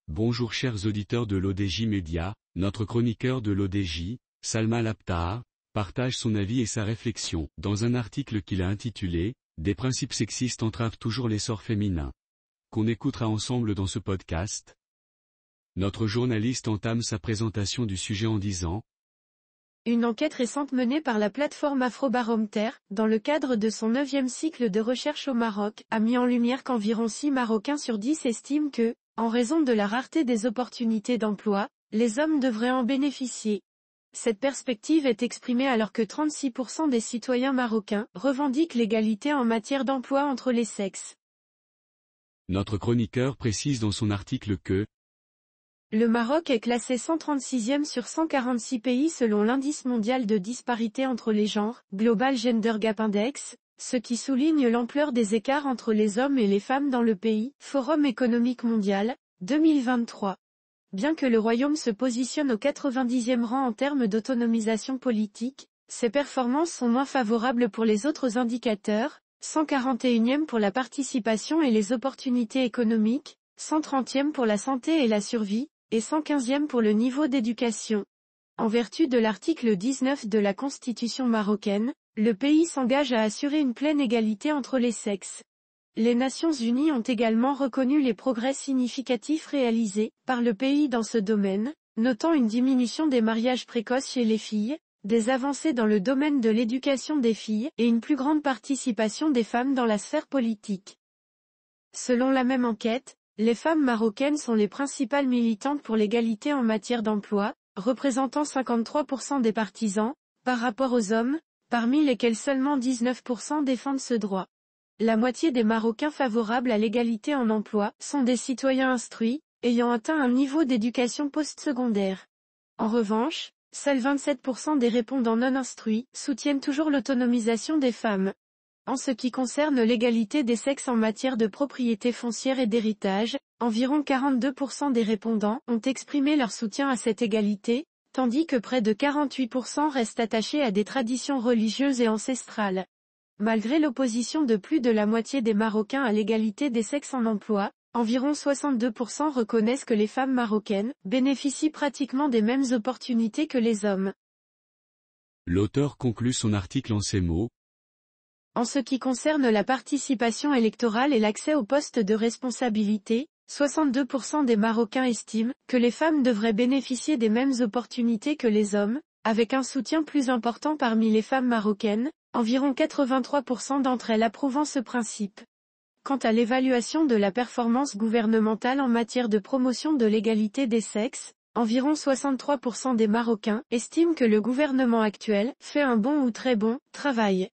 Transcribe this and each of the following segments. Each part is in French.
Bonjour chers auditeurs de l'ODJ Média, notre chroniqueur de l'ODJ, Salma Labtahar, partage son avis et sa réflexion dans un article qu'il a intitulé « Des principes sexistes entravent toujours l'essor féminin », qu'on écoutera ensemble dans ce podcast. Notre journaliste entame sa présentation du sujet en disant « Une enquête récente menée par la plateforme Afrobaromètre, dans le cadre de son 9e cycle de recherche au Maroc, a mis en lumière qu'environ 6 Marocains sur 10 estiment que, en raison de la rareté des opportunités d'emploi, les hommes devraient en bénéficier. Cette perspective est exprimée alors que 36% des citoyens marocains revendiquent l'égalité en matière d'emploi entre les sexes. » Notre chroniqueur précise dans son article que le Maroc est classé 136e sur 146 pays selon l'indice mondial de disparité entre les genres, Global Gender Gap Index, ce qui souligne l'ampleur des écarts entre les hommes et les femmes dans le pays, Forum économique mondial, 2023. Bien que le Royaume se positionne au 90e rang en termes d'autonomisation politique, ses performances sont moins favorables pour les autres indicateurs, 141e pour la participation et les opportunités économiques, 130e pour la santé et la survie, et 115e pour le niveau d'éducation. En vertu de l'article 19 de la Constitution marocaine, le pays s'engage à assurer une pleine égalité entre les sexes. Les Nations Unies ont également reconnu les progrès significatifs réalisés par le pays dans ce domaine, notant une diminution des mariages précoces chez les filles, des avancées dans le domaine de l'éducation des filles et une plus grande participation des femmes dans la sphère politique. Selon la même enquête, les femmes marocaines sont les principales militantes pour l'égalité en matière d'emploi, représentant 53% des partisans, par rapport aux hommes, parmi lesquels seulement 19% défendent ce droit. La moitié des Marocains favorables à l'égalité en emploi sont des citoyens instruits, ayant atteint un niveau d'éducation postsecondaire. En revanche, seuls 27% des répondants non instruits soutiennent toujours l'autonomisation des femmes. En ce qui concerne l'égalité des sexes en matière de propriété foncière et d'héritage, environ 42% des répondants ont exprimé leur soutien à cette égalité, tandis que près de 48% restent attachés à des traditions religieuses et ancestrales. Malgré l'opposition de plus de la moitié des Marocains à l'égalité des sexes en emploi, environ 62% reconnaissent que les femmes marocaines bénéficient pratiquement des mêmes opportunités que les hommes. L'auteur conclut son article en ces mots. En ce qui concerne la participation électorale et l'accès aux postes de responsabilité, 62% des Marocains estiment que les femmes devraient bénéficier des mêmes opportunités que les hommes, avec un soutien plus important parmi les femmes marocaines, environ 83% d'entre elles approuvant ce principe. Quant à l'évaluation de la performance gouvernementale en matière de promotion de l'égalité des sexes, environ 63% des Marocains estiment que le gouvernement actuel fait un bon ou très bon travail.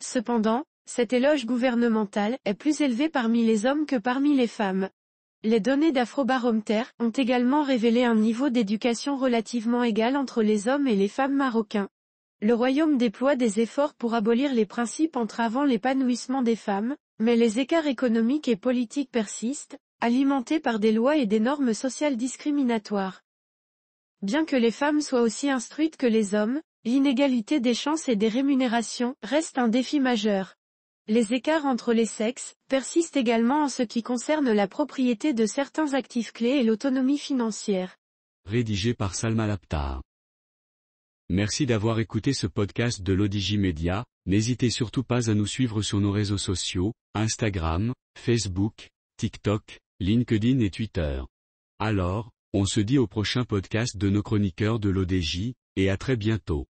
Cependant, cet éloge gouvernemental est plus élevé parmi les hommes que parmi les femmes. Les données d'Afrobaromètre ont également révélé un niveau d'éducation relativement égal entre les hommes et les femmes marocains. Le Royaume déploie des efforts pour abolir les principes entravant l'épanouissement des femmes, mais les écarts économiques et politiques persistent, alimentés par des lois et des normes sociales discriminatoires. Bien que les femmes soient aussi instruites que les hommes, l'inégalité des chances et des rémunérations reste un défi majeur. Les écarts entre les sexes persistent également en ce qui concerne la propriété de certains actifs clés et l'autonomie financière. Rédigé par Salma Labtahar. Merci d'avoir écouté ce podcast de l'ODJ Média. N'hésitez surtout pas à nous suivre sur nos réseaux sociaux, Instagram, Facebook, TikTok, LinkedIn et Twitter. Alors, on se dit au prochain podcast de nos chroniqueurs de l'ODJ, et à très bientôt.